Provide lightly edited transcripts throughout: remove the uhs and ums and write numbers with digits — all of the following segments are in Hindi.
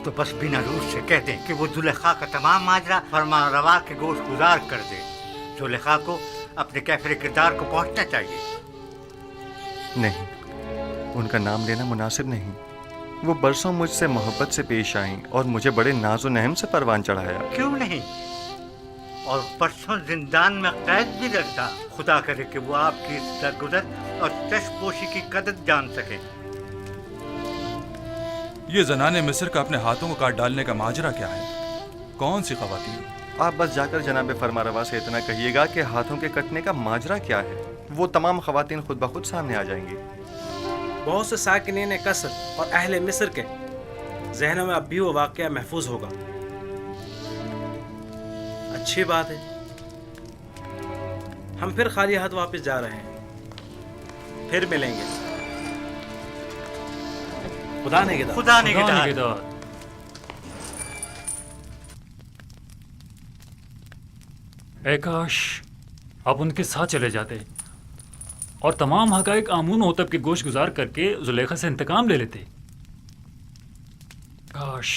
तो बस बिना रूस से कह दें कि वो जुलेखा का तमाम माजरा फरमा रवा के गोश गुजार कर दे। जुलेखा को अपने कैफरे किरदार को पहुंचना चाहिए। नहीं, उनका नाम लेना मुनासिब नहीं। वो बरसों मुझसे मोहब्बत से पेश आईं और मुझे बड़े नाज़ो नहम से परवान चढ़ाया। क्यों नहीं? और परसों जिंदान में कैद भी रखा। खुदा करे कि वो आपकी दरगुजर और चश्मपोशी की कदर जान सके। ये जनाने मिस्र का अपने हाथों को काट डालने का माजरा क्या है? कौन सी खवातीन? आप बस जाकर जनाब फरमारवा से इतना कहिएगा कि हाथों के कटने का माजरा क्या है। वो तमाम खवातीन खुद ब खुद सामने आ जाएंगी। बहुत से साकिनीन कसर और अहले मिस्र के जहनों में अब भी वो वाक़या महफूज होगा। अच्छी बात है, हम फिर खाली हाथ वापस जा रहे हैं। फिर मिलेंगे। खुदा निगहदार। खुदा निगहदार। ऐ काश आप उनके साथ चले जाते और तमाम हकाइक आमून होतब के गोश गुजार करके जुलेखा से इंतकाम ले लेते। काश।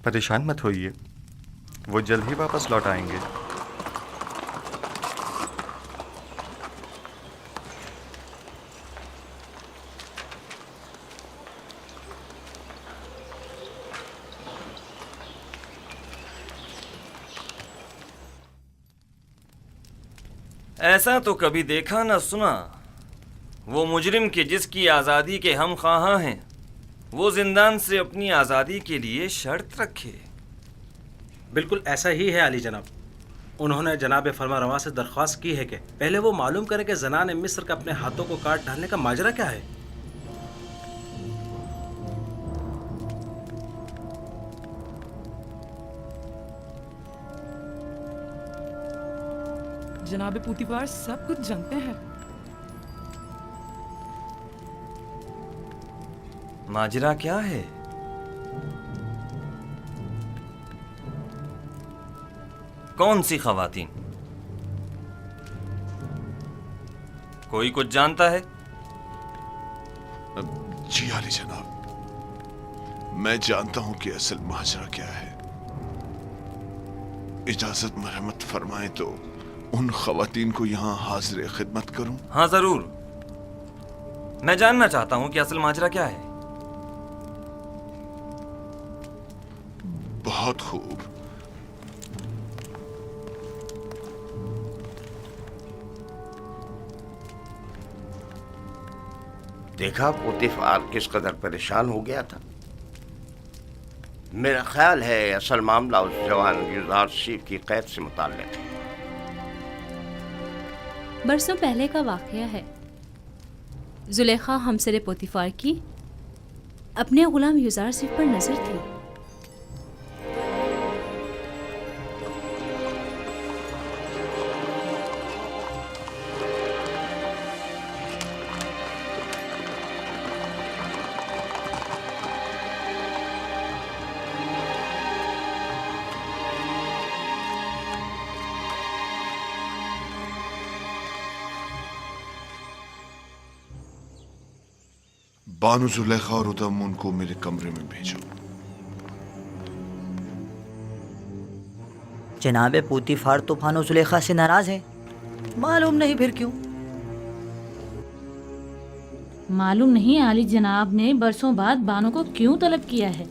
परेशान मत होइए, वो जल्द ही वापस लौट आएंगे। ऐसा तो कभी देखा न सुना। वो मुजरिम के जिसकी आज़ादी के हम ख्वाहां हैं, वो जिंदान से अपनी आज़ादी के लिए शर्त रखे। बिल्कुल ऐसा ही है अली जनाब। उन्होंने जनाब फरमारवा से दरख्वास्त की है कि पहले वो मालूम करें कि ज़नान मिस्र का अपने हाथों को काट डालने का माजरा क्या है। जनाब पूतीफार सब कुछ जानते हैं। माजरा क्या है? कौन सी खवातीन? कोई कुछ जानता है? जी आली जनाब, मैं जानता हूं कि असल माजरा क्या है। इजाजत मरहमत फरमाएं तो उन खवातीन को यहाँ हाजिर खिदमत करूं? हाँ जरूर, मैं जानना चाहता हूं कि असल माजरा क्या है। बहुत खूब। देखा पुतीफार किस कदर परेशान हो गया था। मेरा ख्याल है असल मामला उस जवान यूजारशिप की कैद से मुताल्लिक है। बरसों पहले का वाक़या है। जुलेखा हमसरे पोतीफार की अपने गुलाम यूजारशिप पर नजर थी। बानु जुलेखा और उदम को मेरे कमरे में भेजो। जनाब पूतीफार तो बानु जुलेखा से नाराज है। मालूम नहीं फिर क्यों। मालूम नहीं आली जनाब ने बरसों बाद बानो को क्यों तलब किया है।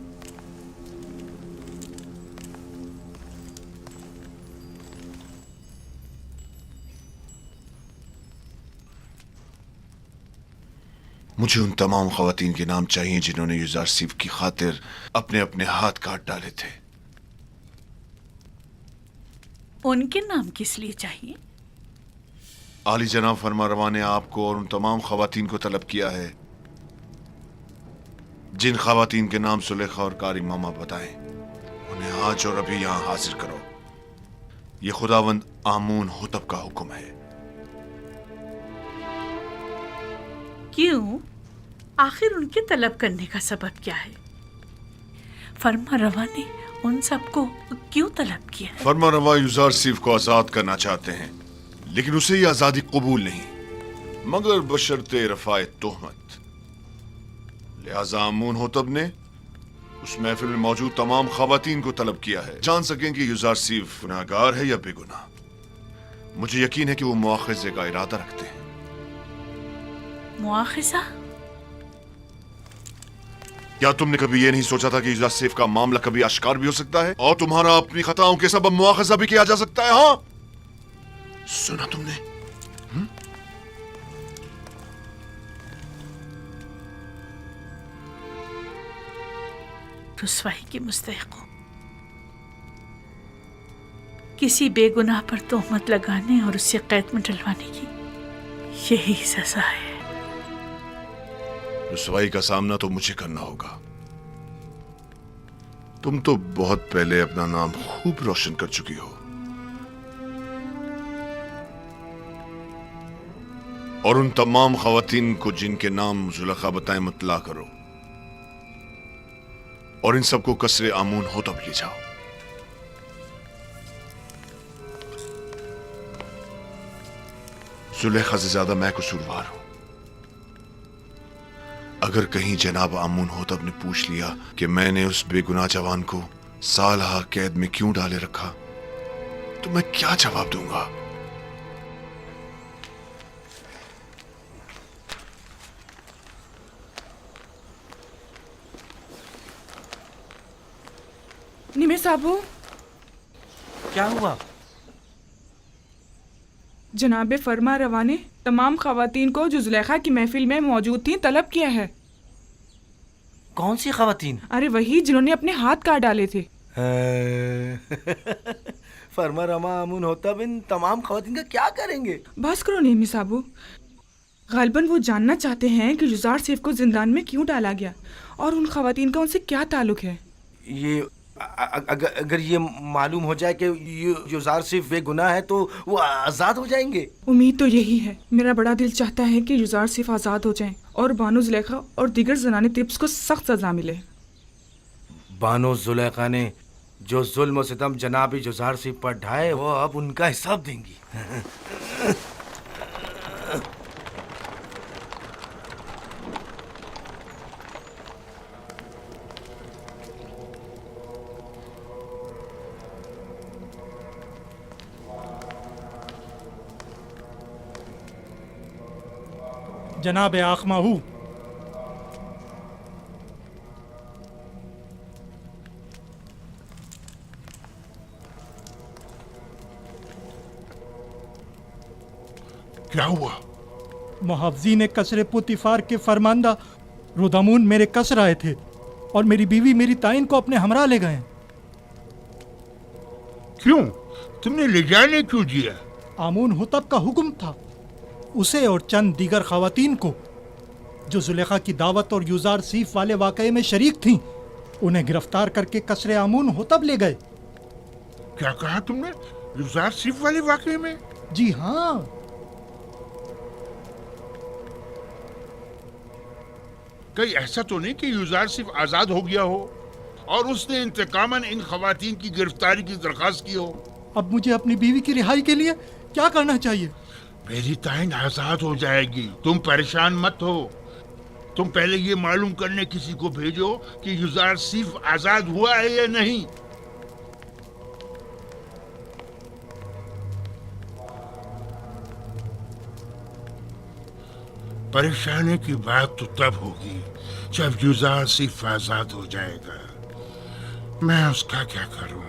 मुझे उन तमाम खवातीन के नाम चाहिए जिन्होंने यूजारशिप की खातिर अपने अपने हाथ काट डाले थे। उनके नाम किस लिए चाहिए? आली जनाब फरमारवा ने आपको और उन तमाम खवातीन को तलब किया है जिन खवातीन के नाम सुलेखा और कारी मामा बताएं। उन्हें आज और अभी यहां हाजिर करो। ये खुदावंद आमून होतब का हुक्म है। क्यों? आखिर उनके तलब करने का सबब क्या है? फरमारवा ने उन सबको क्यों तलब किया है? फरमारवा यूजारशिप को आजाद करना चाहते हैं, लेकिन उसे ये आजादी कबूल नहीं, मगर बशर्ते रफाए तोहमत। लिहाजा अमून होतब ने उस महफिल में मौजूद तमाम खवातीन को तलब किया है, जान सकें कि युजारसीफ गुनाहगार है या बेगुनाह। मुझे यकीन है कि वो मुआखजे का इरादा रखते हैं। मुआखजा? क्या तुमने कभी ये नहीं सोचा था कि युजारसीफ का मामला कभी आश्कार भी हो सकता है और तुम्हारा अपनी खताओं के सबब मुआखजा भी किया जा सकता है? हाँ, सुना तुमने? रुसवाई की मुस्तहिक हो। किसी बेगुनाह पर तोहमत लगाने और उससे कैद में डलवाने की यही सजा है। रुसवाई का सामना तो मुझे करना होगा। तुम तो बहुत पहले अपना नाम खूब रोशन कर चुकी हो और उन तमाम खवातीन को जिनके नाम जुलेखा बताएं मुतला करो और इन सबको कसरे आमून होतब ले जाओ। जुलेखा से ज्यादा मैं कसूरवार हूं। अगर कहीं जनाब आमून होतब ने पूछ लिया कि मैंने उस बेगुनाह जवान को सालहा कैद में क्यों डाले रखा, तो मैं क्या जवाब दूंगा? निमे साबू, क्या हुआ? जनाब फरमा रवा ने तमाम खवातीन को जो जुलेखा की महफिल में मौजूद थी तलब किया है। कौन सी खवातीन? अरे वही जिन्होंने अपने हाथ काट डाले थे। फरमा रमा अमून होता बिन तमाम खवातीन का क्या करेंगे? बस करो निमी साबू, गालिबन वो जानना चाहते हैं कि युजार सिफ को जिंदान में क्यों डाला गया और उन खवातीन का उनसे क्या ताल्लुक है। ये अगर ये मालूम हो जाए कि युजार सिर्फ बेगुनाह है तो वो आज़ाद हो जाएंगे। उम्मीद तो यही है। मेरा बड़ा दिल चाहता है कि युजार सिर्फ आज़ाद हो जाएं और बानो जुलेखा और दीगर जनानी तिब्स को सख्त सजा मिले। बानो जुलेखा ने जो जुल्म सितम जनाब युजार सिर्फ पर ढाए वो अब उनका हिसाब देंगी। जनाब आखमाहू, क्या हुआ? मुहावजीन कसरे पुतिफार के फरमांदा रुदामून मेरे कसर आए थे और मेरी बीवी मेरी ताइन को अपने हमरा ले गए। क्यों? तुमने ले जाने क्यों दिया? आमून हुतब का हुक्म था। उसे और चंद दीगर खवातीन को जो जुलेखा की दावत और युजार सीफ वाले वाकये में शरीक थीं, उन्हें गिरफ्तार करके कसरे आमून होतब ले गए। क्या कहा तुमने? युजार सीफ वाले वाकये में? जी हाँ। कहीं ऐसा तो नहीं कि युजार सिर्फ आजाद हो गया हो और उसने इंतकामन इन खवातीन की गिरफ्तारी की दरखास्त की हो? अब मुझे अपनी बीवी की रिहाई के लिए क्या करना चाहिए? मेरी ताइन आजाद हो जाएगी, तुम परेशान मत हो। तुम पहले ये मालूम करने किसी को भेजो कि युजार सिर्फ आजाद हुआ है या नहीं। परेशानी की बात तो तब होगी जब युजार सिर्फ आजाद हो जाएगा। मैं उसका क्या करूं?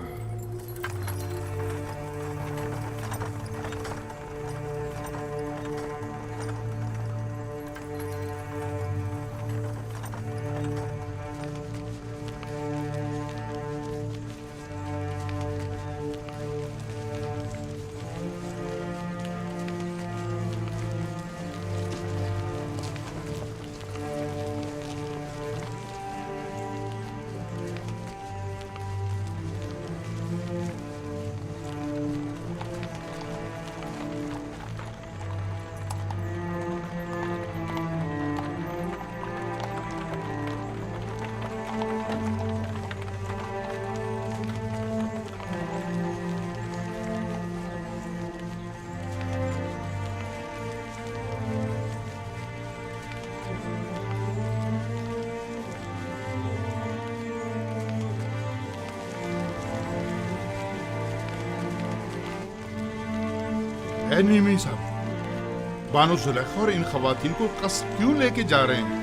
नीमी साहब, बानो जुलेखा और इन खवातीन को कस क्यों लेके जा रहे हैं?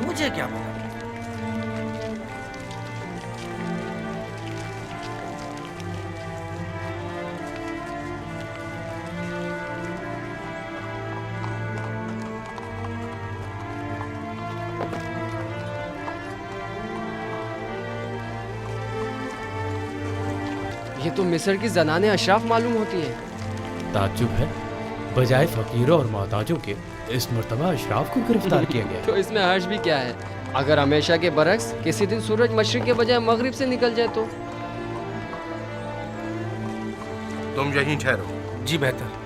मुझे क्या पता। ये तो मिस्र की जनाने अशराफ मालूम होती हैं। ताज्जुब है, बजाय फकीरों और मोहताजों के इस मर्तबा अशराफ को गिरफ्तार किया गया। तो इसमें हर्ज भी क्या है? अगर हमेशा के बरक्स किसी दिन सूरज मशरिक के बजाय मगरिब से निकल जाए तो? तुम यहीं ठहरो। जी बेहतर।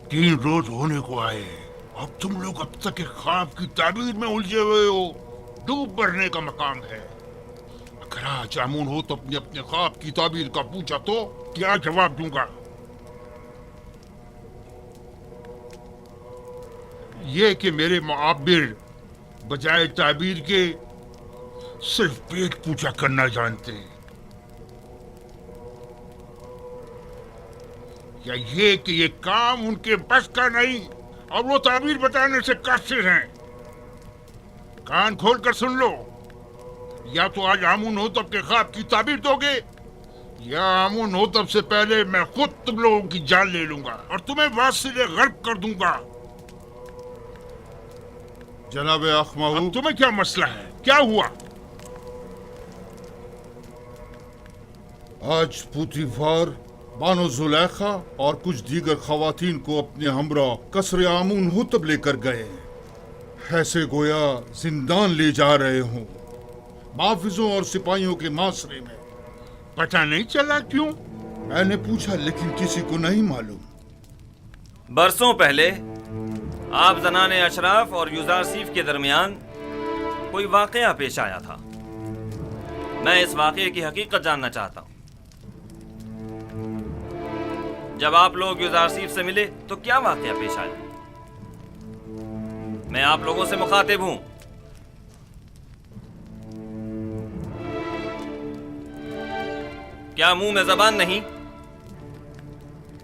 तीन रोज होने को आए, अब तुम लोग अब तक एक ख्वाब की ताबीर में उलझे हुए हो। डूब मरने का मकाम है। अगर आज आमून हो तो अपने अपने ख्वाब की ताबीर का पूछा तो क्या जवाब दूंगा? ये कि मेरे मुआब्बिर बजाय ताबीर के सिर्फ पेट पूछा करना जानते हैं, या ये कि ये काम उनके बस का नहीं और वो ताबीर बताने से कासिर हैं। कान खोल कर सुन लो, या तो आज आमून हो तब के ख्वाब की ताबीर दोगे, या आमून हो तब से पहले मैं खुद तुम लोगों की जान ले लूंगा और तुम्हें वासिले गर्क कर दूंगा। जनाब अखमाऊ, तुम्हें क्या मसला है? क्या हुआ? आज पुतीफार बानो जुलेखा और कुछ दीगर खवातीन को अपने हमरा कसरे आमून हुतब लेकर गए, ऐसे गोया जिंदान ले जा रहे हों, माफिजों और सिपाहियों के मासरे में। पता नहीं चला क्यों? मैंने पूछा लेकिन किसी को नहीं मालूम। बरसों पहले आप जनाने अशराफ और यूजारसीफ के दरमियान कोई वाकया पेश आया था। मैं इस वाकये की हकीकत जानना चाहता हूँ। जब आप लोग यूजारसीफ से मिले तो क्या वाकया पेश आया? मैं आप लोगों से मुखातिब हूं। क्या मुंह में जबान नहीं?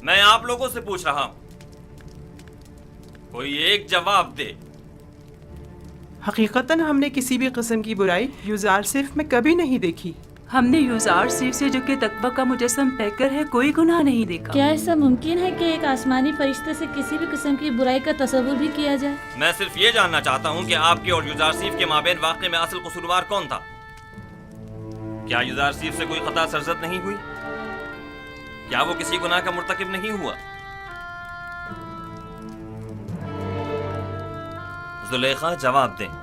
मैं आप लोगों से पूछ रहा हूं, कोई एक जवाब दे। हकीकतन हमने किसी भी किस्म की बुराई यूजारसीफ में कभी नहीं देखी। हमने यूजारसीफ से जो कि तकवा का मुजस्सम पैकर है कोई गुनाह नहीं देखा। क्या ऐसा मुमकिन है कि एक आसमानी फरिश्ते से किसी भी किस्म की बुराई का तस्वुर भी किया जाए? मैं सिर्फ ये जानना चाहता हूँ कि आपके और यूजारसीफ के माबेन वाक़े में असल कसूरवार कौन था? क्या यूजारसीफ से कोई खता सरजद नहीं हुई? क्या वो किसी गुनाह का मुर्तकिब नहीं हुआ? जुलेखा जवाब दें।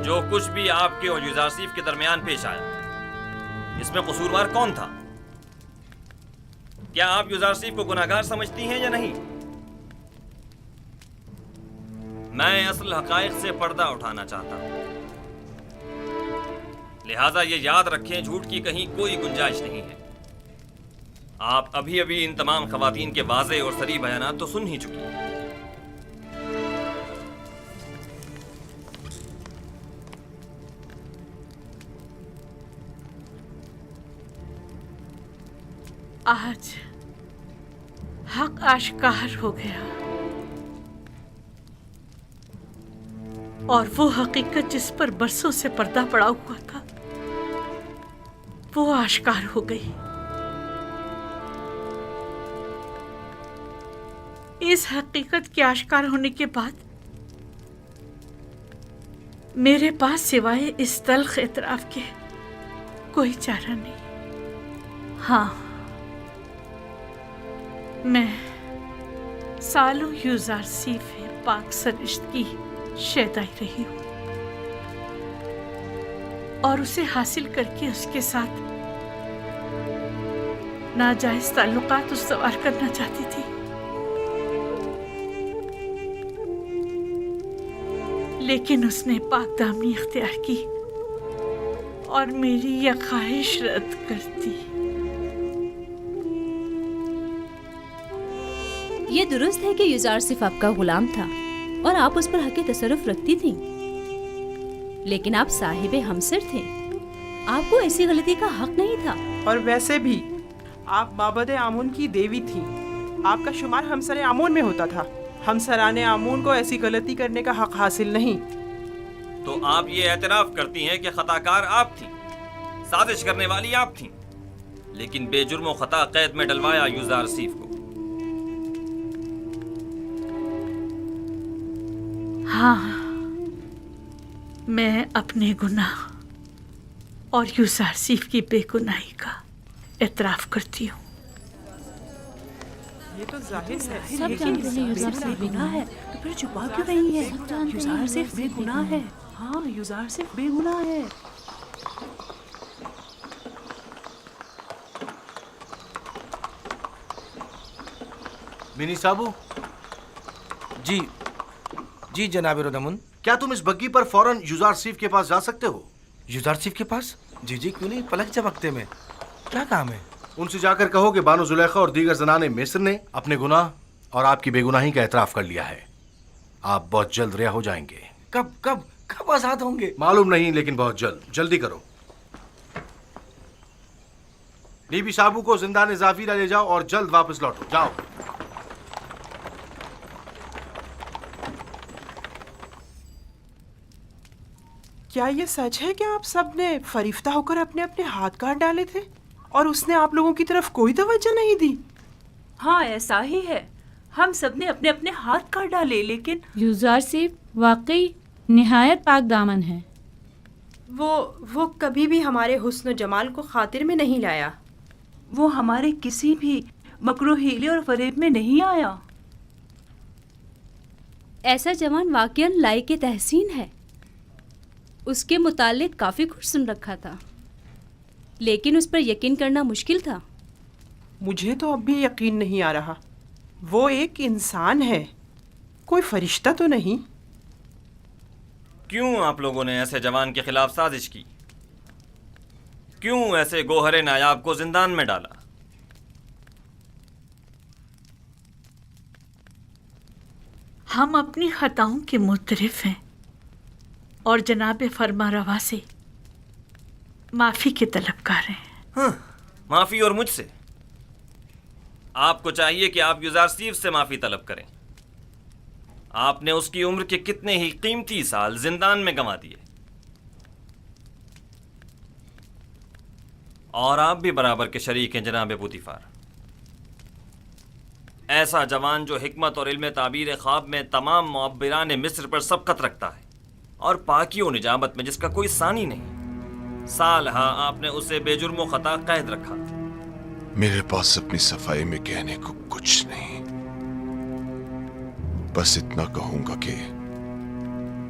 जो कुछ भी आपके और यूजारसीफ के दरमियान पेश आया, इसमें कसूरवार कौन था? क्या आप यूजारसीफ को गुनाहगार समझती हैं या नहीं? मैं असल हकायक से पर्दा उठाना चाहता हूं, लिहाजा ये याद रखें, झूठ की कहीं कोई गुंजाइश नहीं है। आप अभी अभी इन तमाम खवातीन के वाज़े और सरी बयानात तो सुन ही चुकी हैं। आज हक आश्कार हो गया और वो हकीकत जिस पर बरसों से पर्दा पड़ा हुआ था वो आश्कार हो गई। इस हकीकत के आश्कार होने के बाद मेरे पास सिवाय इस तल्ख एतराफ के कोई चारा नहीं। हाँ, मैं सालों यूजारसीफ पाक सरिश्त की शैदाई रही हूँ और उसे हासिल करके उसके साथ नाजायज ताल्लुकात उस्तवार करना चाहती थी, लेकिन उसने पाक दामनी इख्तियार की और मेरी यह ख्वाहिश रद्द करती। ये दुरुस्त है कि युजार सिर्फ आपका गुलाम था और आप उस पर हक तसर्रुफ रखती थीं। लेकिन आप साहिबे हमसर थे, आपको ऐसी गलती का हक नहीं था। और वैसे भी आप माबद आमून की देवी थीं। आपका शुमार हमसर आमून में होता था। हमसराने आमून को ऐसी गलती करने का हक हासिल नहीं। तो आप ये एतराफ करती हैं कि खताकार आप थीं, साजिश करने वाली आप थीं, लेकिन बेजुर्मो खता कैद में डलवाया युजार सीफ को। हाँ, मैं अपने गुनाह और युजार सीफ की बेगुनाही का एतराफ करती हूँ। ये तो जाहिर है, सब जानते हैं युजार सिर्फ बेगुनाह है, तो फिर छुपा क्यों रही है? युजार सिर्फ बेगुनाह है। हाँ, युजार सिर्फ बेगुनाह है। मिनी साबू। जी जी जनाब रोदमुन, क्या तुम इस बग्गी पर फौरन युजार सीफ के पास जा सकते हो? युजार सीफ के पास? जी जी, क्यों नहीं, पलक झपकते में। क्या काम है? उनसे जाकर कहो कि बानो जुलेखा और दीगर जनाने मिस्र ने अपने गुनाह और आपकी बेगुनाही का एतराफ कर लिया है। आप बहुत जल्द रिहा हो जाएंगे। कब कब कब आजाद होंगे? मालूम नहीं, लेकिन बहुत जल्द। जल्दी करो। बीबी साबू को जिंदान जाफिरा ले जाओ और जल्द वापस लौटो। जाओ। क्या ये सच है कि आप सब ने फरिफ्ता होकर अपने अपने हाथ काट डाले थे और उसने आप लोगों की तरफ कोई तवज्जो नहीं दी? हाँ, ऐसा ही है। हम सब ने अपने अपने हाथ काट डाले, लेकिन युजार सिर्फ वाकई निहायत पाक दामन है। वो कभी भी हमारे हुस्न जमाल को खातिर में नहीं लाया। वो हमारे किसी भी मकरू हीले और फरेब में नहीं आया। ऐसा जवान वाकईन लायक तहसीन है। उसके मुतालिक काफ़ी कुछ सुन रखा था, लेकिन उस पर यकीन करना मुश्किल था। मुझे तो अब भी यकीन नहीं आ रहा। वो एक इंसान है, कोई फरिश्ता तो नहीं। क्यों आप लोगों ने ऐसे जवान के खिलाफ साजिश की? क्यों ऐसे गोहरे नायाब को जिंदान में डाला? हम अपनी खताओं के मुतरिफ हैं और जनाब फरमा रवा से माफ़ी के तलबगार हैं। हाँ, माफ़ी और मुझसे? आपको चाहिए कि आप युजार सीफ से माफ़ी तलब करें। आपने उसकी उम्र के कितने ही कीमती साल जिंदान में गंवा दिए, और आप भी बराबर के शरीक हैं जनाब पुतिफार। ऐसा जवान जो हिकमत और इल्म ताबीर ख्वाब में तमाम मुअब्बिरान मिस्र पर सबकत रखता है और पाकी और निजामत में जिसका कोई सानी नहीं, साल हाँ आपने उसे बेजुर्मो खता कैद रखा। मेरे पास अपनी सफाई में कहने को कुछ नहीं, बस इतना कहूंगा कि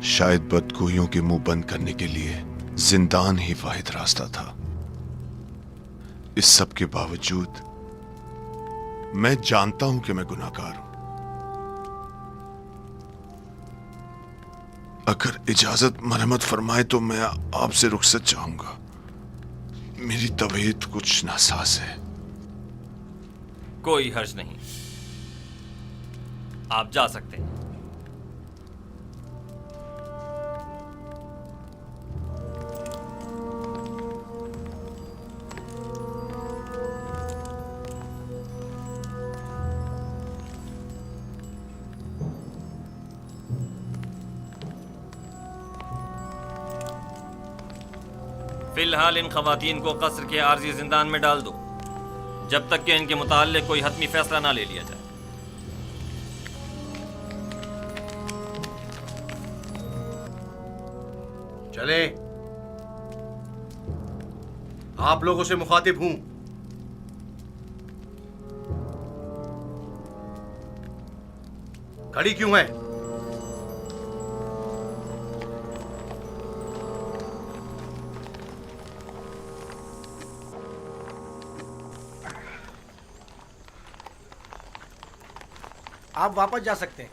शायद बदगोइयों के मुंह बंद करने के लिए जिंदान ही वाहिद रास्ता था। इस सब के बावजूद मैं जानता हूं कि मैं गुनाहगार हूं। अगर इजाजत मरहमत फरमाए तो मैं आपसे रुखसत चाहूंगा। मेरी तबीयत कुछ नासाज है। कोई हर्ज नहीं, आप जा सकते हैं। फिलहाल इन खवातीन को कसर के आर्जी जिंदान में डाल दो, जब तक कि इनके मुताल्लिक कोई हतमी फैसला ना ले लिया जाए। चले। आप लोगों से मुखातिब हूं। खड़ी क्यों है? आप वापस जा सकते हैं।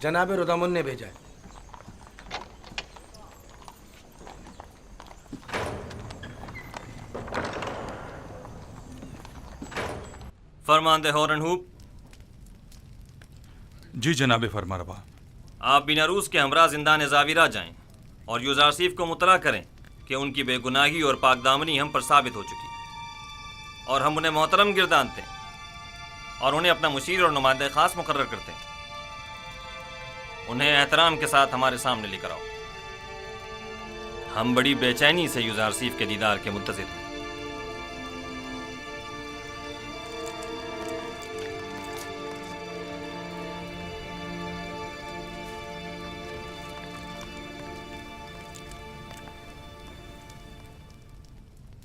जनाब रुदमुन ने भेजा है। फरमानदे हॉर्नहूप। जी जनाब फरमारवा। आप बिनारूस के हमरा जिंदान ज़ाविरा जाएं और यूज़ारसीफ को मुतला करें कि उनकी बेगुनाही और पाकदामनी हम पर साबित हो चुकी और हम उन्हें मोहतरम गिरदानते हैं और उन्हें अपना मुशीर और नुमाइंदा ख़ास मुकर्रर करते हैं। उन्हें एहतराम के साथ हमारे सामने लेकर आओ। हम बड़ी बेचैनी से यूज़ारसीफ के दीदार के मुंतज़िर हैं।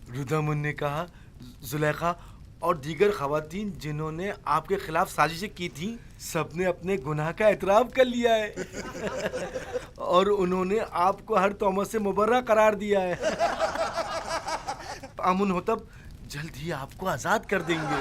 रुदमुन ने कहा जुलेखा और दीगर खवातीन जिन्होंने आपके खिलाफ साजिशें की थी सबने अपने गुनाह का एतराफ़ कर लिया है और उन्होंने आपको हर तोहमत से मुबर्रा करार दिया है। आमुन होतब जल्द ही आपको आज़ाद कर देंगे।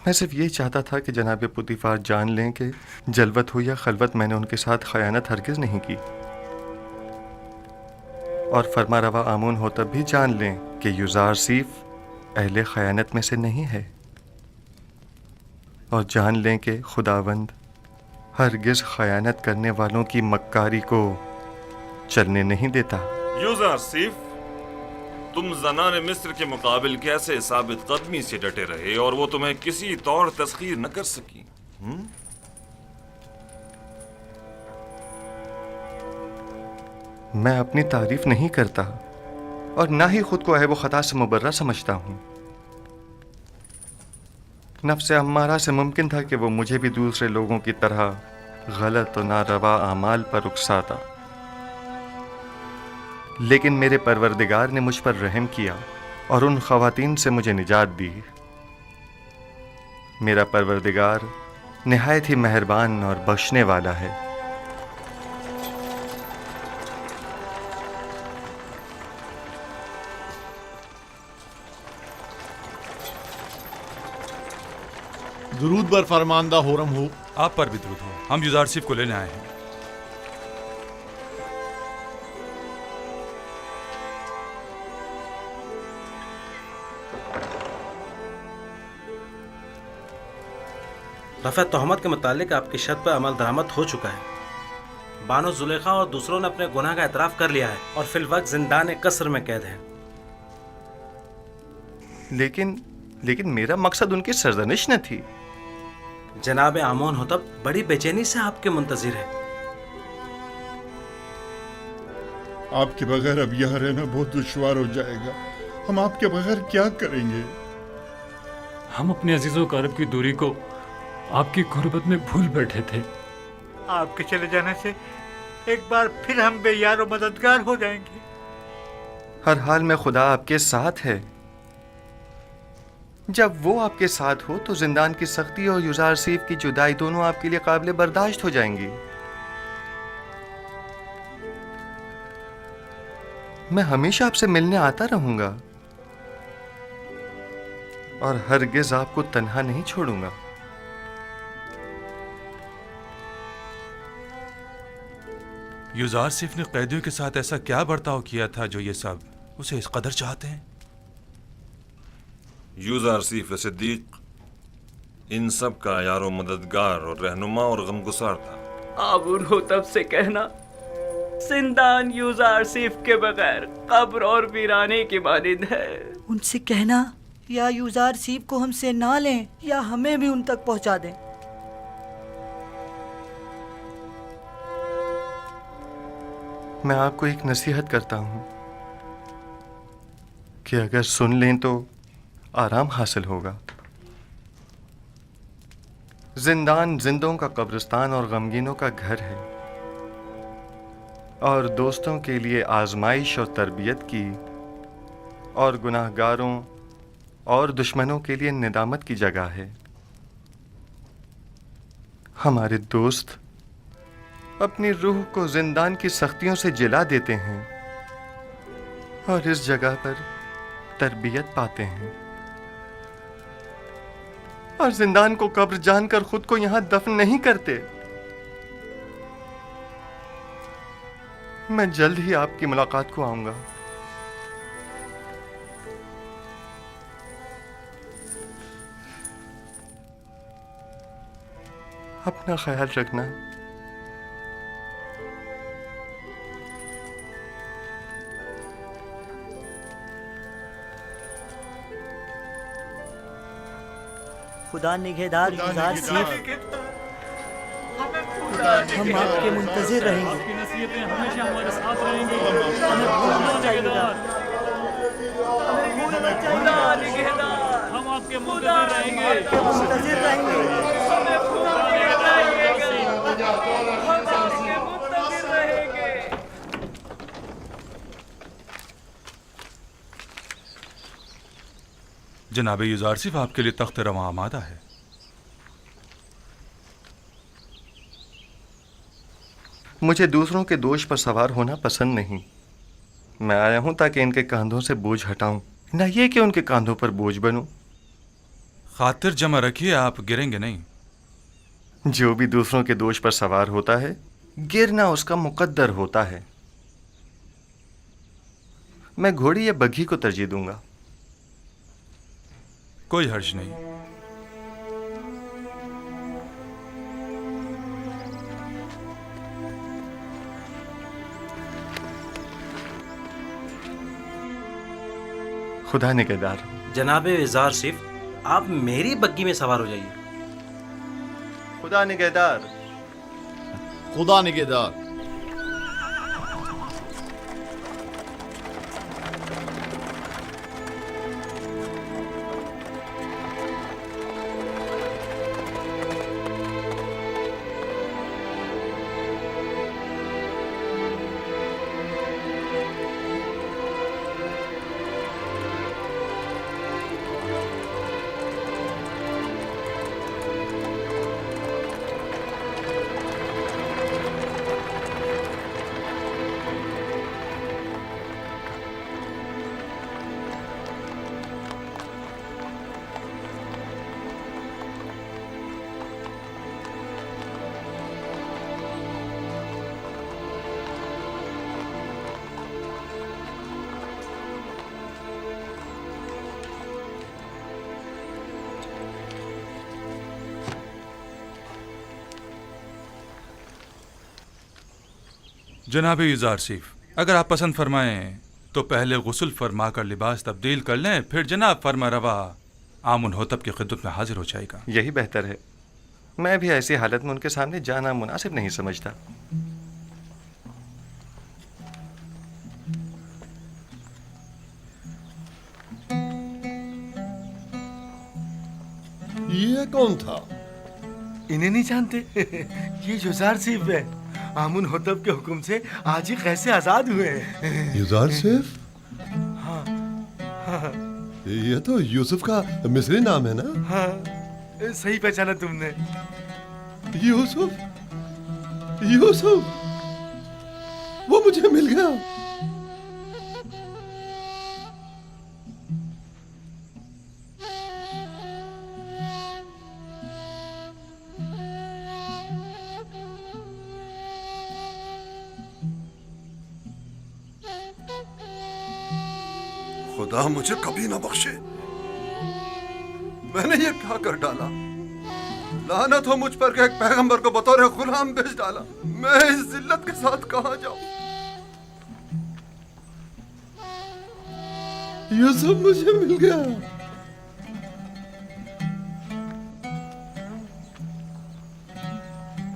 मैं सिर्फ यही चाहता था कि जनाब पुतीफार जान लें कि जलवत हो या खलवत मैंने उनके साथ खयानत हरगिज़ नहीं की, और फरमारवा आमून हो तब भी जान लें कि यूज़ारसीफ अहले खयानत में से नहीं है, और जान लें कि खुदावंद हरगिज़ खयानत करने वालों की मक्कारी को चलने नहीं देता। यूज़ारसीफ, तुम ज़नाने मिस्र के मुकाबिल कैसे साबित कदमी से डटे रहे और वो तुम्हें किसी तौर तस्खीर न कर सकी? मैं अपनी तारीफ नहीं करता और ना ही खुद को ऐब खता से मुबर्रा समझता हूँ। नफ्स अम्मारा से मुमकिन था कि वो मुझे भी दूसरे लोगों की तरह गलत और नारवा आमाल पर उकसाता, लेकिन मेरे परवरदिगार ने मुझ पर रहम किया और उन खवातीन से मुझे निजात दी। मेरा परवरदिगार निहायत ही मेहरबान और बख्शने वाला है। दुरूद बर फरमानदा होरम हो। आप पर भी दुरूद हो। हम यूज़ारसीफ को लेने आए हैं। रफ़ा तोहमत के मुतालिक आपकी शर्त पर अमल दरामद हो चुका है। बानो जुलेखा और दूसरों ने अपने गुनाह का एतराफ़ कर लिया है और फिलवक्त जिंदान कसर में कैद है। लेकिन मेरा मकसद उनकी सरजनिश न थी। जनाब आमोन होतब बड़ी बेचैनी से आपके मुंतज़िर है। आपके बगैर अब यहाँ रहना बहुत दुश्वार हो जाएगा। हम आपके बगैर क्या करेंगे? हम अपने अजीज़ों क़रीब की दूरी को आपकी गुर्बत में भूल बैठे थे। आपके चले जाने से एक बार फिर हम बेयार और मददगार हो जाएंगे। हर हाल में खुदा आपके साथ है। जब वो आपके साथ हो तो जिंदान की सख्ती और यूज़ारसीफ की जुदाई दोनों आपके लिए काबिल बर्दाश्त हो जाएंगी। मैं हमेशा आपसे मिलने आता रहूंगा और हरगिज आपको तन्हा नहीं छोड़ूंगा। यूज़ारसीफ ने कैदियों के साथ ऐसा क्या बर्ताव किया था जो ये सब उसे इस कदर चाहते हैं? यूज़ारसीफ सिद्दीक इन सब का यारो मददगार और रहनुमा और गमगुसार था। आबून हो तब से कहना जिंदान यूज़ारसीफ के बगैर कब्र और वीराने की मानिंद है। उनसे कहना या यूज़ारसीफ को हमसे ना लें या हमें भी उन तक पहुंचा दें। मैं आपको एक नसीहत करता हूं कि अगर सुन लें तो आराम हासिल होगा। जिंदान जिंदों का कब्रिस्तान और गमगीनों का घर है और दोस्तों के लिए आजमाइश और तरबियत की और गुनाहगारों और दुश्मनों के लिए निदामत की जगह है। हमारे दोस्त अपनी रूह को जिंदान की सख्तियों से जिला देते हैं और इस जगह पर तरबियत पाते हैं, और जिंदान को कब्र जानकर खुद को यहां दफन नहीं करते। मैं जल्द ही आपकी मुलाकात को आऊंगा। अपना ख्याल रखना। खुदा निगहदार युज़ार सीफ, हम आपके मुंतजिर रहेंगे। आपकी नसीहतें हमेशा हमारे साथ रहेंगी। हमें भूलना चाहिए। खुदा निगहदार, हम आपके मुंतजिर रहेंगे। मुंतजिर रहेंगे। हमें भूलना नहीं चाहिएगा। हम आपके मुंतजिर रहेंगे। जनाब युजारसिफ, आपके लिए तख्त रवां आमादा है। मुझे दूसरों के दोष पर सवार होना पसंद नहीं। मैं आया हूं ताकि इनके कांधों से बोझ हटाऊं, न ये कि उनके कांधों पर बोझ बनूं। खातिर जमा रखिए, आप गिरेंगे नहीं। जो भी दूसरों के दोष पर सवार होता है, गिरना उसका मुकद्दर होता है। मैं घोड़ी या बग्घी को तरजीह दूंगा। कोई हर्ज नहीं। खुदा निगहदार। जनाब इज़ार सिफ, आप मेरी बग्गी में सवार हो जाइए। खुदा निगहदार। खुदा निगहदार। जनाब युजारसिफ, अगर आप पसंद फरमाएं तो पहले गुस्ल फरमा कर लिबास तब्दील कर लें, फिर जनाब फरमा रवा आमुन होतब की खिदमत में हाजिर हो जाएगा। यही बेहतर है। मैं भी ऐसी हालत में उनके सामने जाना मुनासिब नहीं समझता। ये कौन था? इन्हें नहीं जानते? ये युज़ार सिफ है। आमुन होतब के हुक्म से आज ही कैसे आजाद हुए हैं। युज़ार सिफ? हाँ, हाँ। ये तो यूसुफ का मिस्री नाम है ना? हाँ, सही पहचाना तुमने। यूसुफ, यूसुफ, वो मुझे मिल गया। खुदा मुझे कभी ना बख्शे। मैंने ये क्या कर डाला? लानत हो मुझ पर कि एक पैगंबर को बतौर गुलाम भेज डाला। मैं इस जिल्लत के साथ कहां जाऊं? ये सब मुझे मिल गया।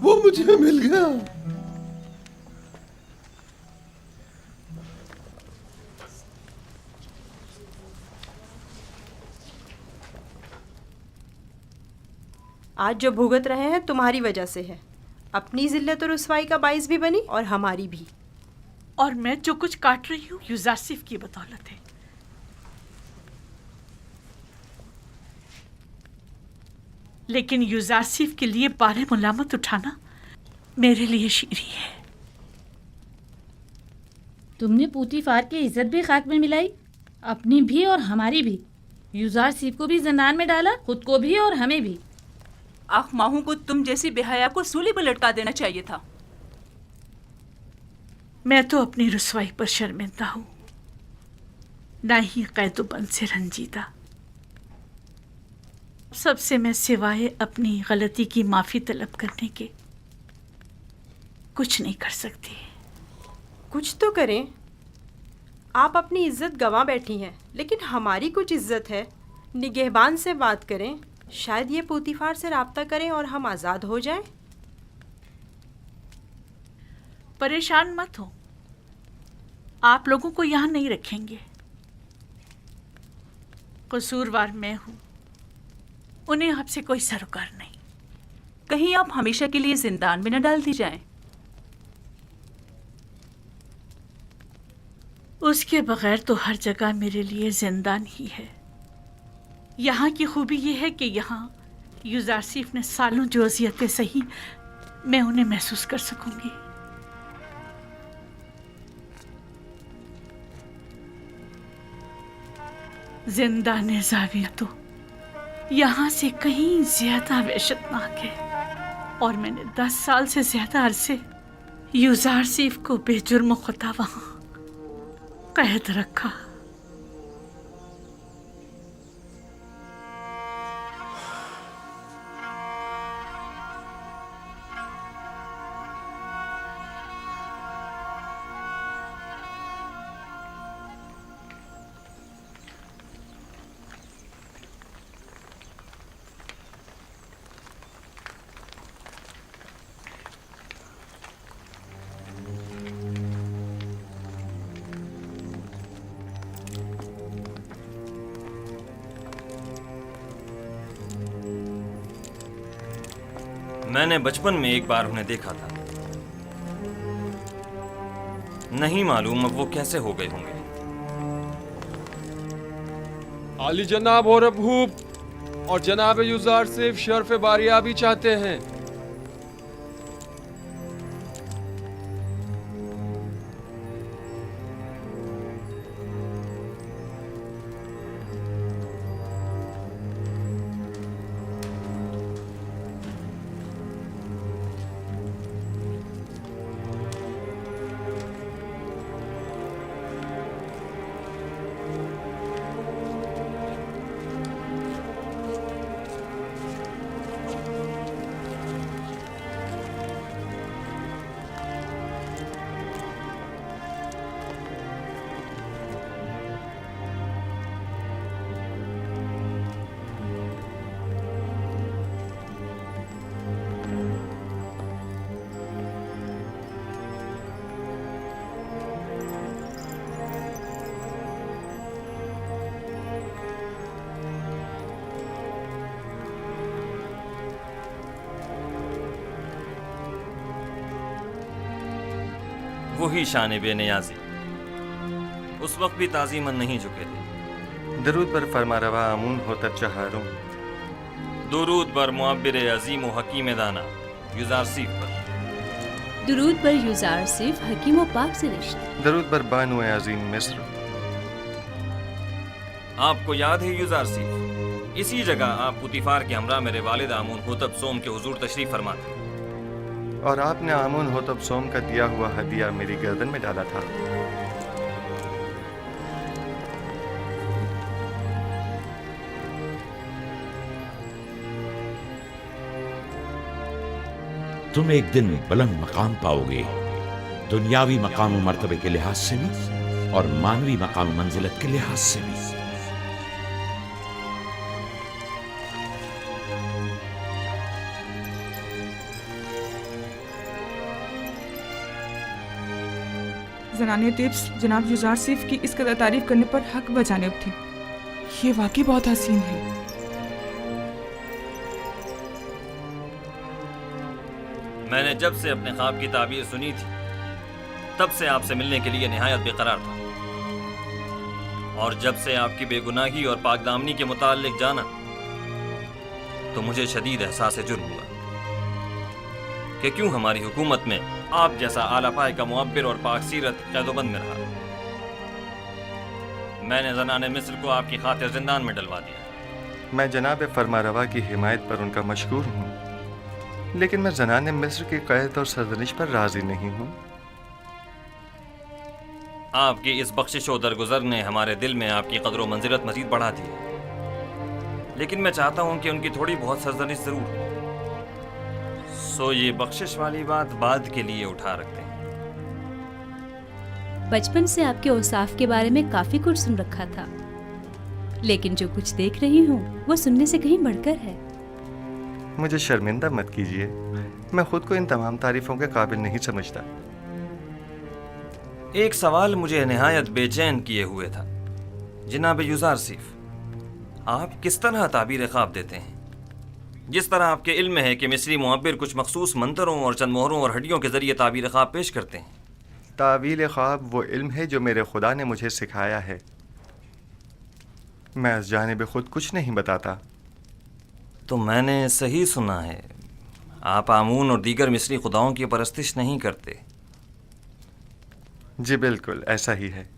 वो मुझे मिल गया। आज जो भुगत रहे हैं तुम्हारी वजह से है। अपनी जिल्लत और रुसवाई का बाइस भी बनी और हमारी भी। और मैं जो कुछ काट रही हूँ युज़ार सिफ की बदौलत है। लेकिन युज़ार सिफ के लिए बारे मुलामत उठाना मेरे लिए शीरी है। तुमने पूतीफार की इज्जत भी खाक में मिलाई, अपनी भी और हमारी भी। यूजार सीफ को भी जिंदान में डाला, खुद को भी और हमें भी। आख माहू को तुम जैसी बेहया को सूली पर लटका देना चाहिए था। मैं तो अपनी रुसवाई पर शर्मिंदा हूँ, ना ही कैदुबंद से रंजीदा। सबसे मैं सिवाय अपनी गलती की माफ़ी तलब करने के कुछ नहीं कर सकती। कुछ तो करें। आप अपनी इज्जत गंवा बैठी हैं, लेकिन हमारी कुछ इज्जत है। निगहबान से बात करें, शायद ये पूतीफार से राब्ता करें और हम आज़ाद हो जाएं। परेशान मत हो, आप लोगों को यहाँ नहीं रखेंगे। कसूरवार मैं हूँ, उन्हें आपसे कोई सरोकार नहीं। कहीं आप हमेशा के लिए जिंदान में न डाल दी जाएं। उसके बगैर तो हर जगह मेरे लिए जिंदान ही है। यहाँ की खूबी ये है कि यहाँ यूजारसीफ ने सालों जो अज़ियतें सही, मैं उन्हें महसूस कर सकूंगी। जिंदान ज़ाविया तो यहाँ से कहीं ज्यादा वहशतनाक है, और मैंने 10 साल से ज्यादा अरसे यूजारसीफ को बेजुर्म खुदा वहाँ कैद रखा। मैंने बचपन में एक बार उन्हें देखा था। नहीं मालूम अब वो कैसे हो गए होंगे। आली जनाब और अबूब और जनाब यूजार सिर्फ शर्फ बारियाबी चाहते हैं। वही शान बेनियाजी उस वक्त भी ताज़ीमन नहीं झुके थे। दरूद पर फरमारवा आमून होता चहारों, दुरूद पर मुअब्बिर अजीम व हकीम दाना यूजार सीफ पर, दुरूद पर यूजार सिर्फ हकीम व पाक से रिश्ते, दरूद पर बानु अजीम मिस्र। आपको याद है यूजार सीफ, इसी जगह आप पुतिफार के हमरा मेरे वालिद आमून होतब सोम के हुजूर तशरीफ फरमा थे, और आपने आमून होतब सोम का दिया हुआ हदिया मेरी गर्दन में डाला था। तुम एक दिन बुलंद मकाम पाओगे, दुनियावी मकाम और मर्तबे के लिहाज से भी और मानवी मकाम मंजिलत के लिहाज से भी। ज़नाने टिप्स जनाब यूजार सिर्फ की इस कदर तारीफ करने पर हक बजाने थी। ये वाकई बहुत हसीन है। मैंने जब से अपने ख्वाब की ताबीर सुनी थी तब से आपसे मिलने के लिए निहायत बेकरार था, और जब से आपकी बेगुनाही और पाकदामनी के मुताल्लिक जाना तो मुझे शदीद एहसास जुर्म हुआ कि क्यों हमारी हुकूमत में आप जैसा आला पाए का मुअब्बिर और पाकसीरत कैदोबंद में रहा। मैंने ज़नाने मिस्र को आपकी खातिर जिंदान में डलवा दिया। मैं जनाब फरमारवा की हिमायत पर उनका मशकूर हूँ, लेकिन मैं ज़नाने मिस्र की कैद और सरजनिश पर राजी नहीं हूँ। आपकी इस बख्शिश और दरगुजर ने हमारे दिल में आपकी कदर व मंजिलत मजीद बढ़ा दी है, लेकिन मैं चाहता हूँ कि उनकी थोड़ी बहुत सरजनिश जरूर हो। सो ये बख्शिश वाली बात बाद के लिए उठा रखते हैं। बचपन से आपके औसाफ के बारे में काफी कुछ सुन रखा था, लेकिन जो कुछ देख रही हूँ वो सुनने से कहीं बढ़कर है। मुझे शर्मिंदा मत कीजिए, मैं खुद को इन तमाम तारीफों के काबिल नहीं समझता। एक सवाल मुझे निहायत बेचैन किए हुए था। जनाब युज़ारसीफ, आप किस तरह ताबीर ख्वाब देते हैं? जिस तरह आपके इल्म है कि मिस्री मुअब्बिर कुछ मखसूस मंतरों और चंद मोहरों और हड्डियों के जरिए ताबीर ख्वाब पेश करते हैं। तावील ख्वाब वो इल्म है जो मेरे खुदा ने मुझे सिखाया है। मैं इस जानिब खुद कुछ नहीं बताता। तो मैंने सही सुना है, आप आमून और दीगर मिस्री खुदाओं की परस्तिश नहीं करते। जी बिल्कुल ऐसा ही है।